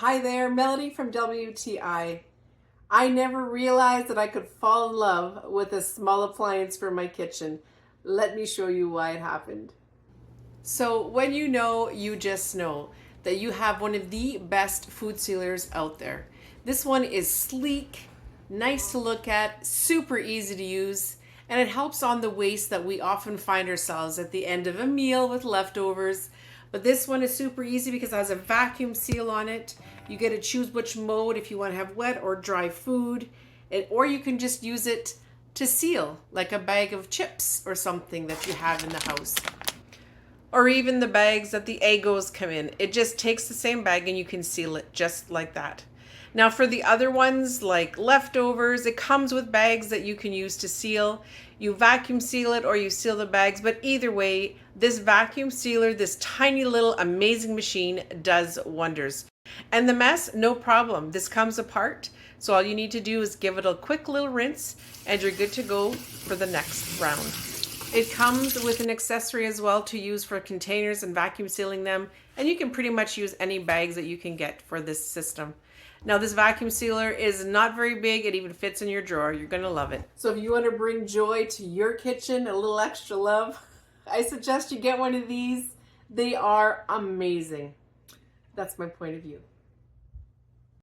Hi there, Melody from WTI. I never realized that I could fall in love with a small appliance for my kitchen. Let me show you why it happened. So when you just know that you have one of the best food sealers out there. This one is sleek, nice to look at, super easy to use, and it helps on the waste that we often find ourselves at the end of a meal with leftovers. But this one is super easy because it has a vacuum seal on it. You get to choose which mode if you want to have wet or dry food, or you can just use it to seal, like a bag of chips or something that you have in the house. Or even the bags that the Eggos come in. It just takes the same bag and you can seal it just like that. Now for the other ones, like leftovers, it comes with bags that you can use to seal. You vacuum seal it or you seal the bags, but either way, this vacuum sealer, this tiny little amazing machine does wonders. And the mess, no problem. This comes apart, so all you need to do is give it a quick little rinse and you're good to go for the next round. It comes with an accessory as well to use for containers and vacuum sealing them, and you can pretty much use any bags that you can get for this system. Now this vacuum sealer is not very big, it even fits in your drawer. You're gonna love it. So if you want to bring joy to your kitchen, a little extra love, I suggest you get one of these. They are amazing. That's my point of view.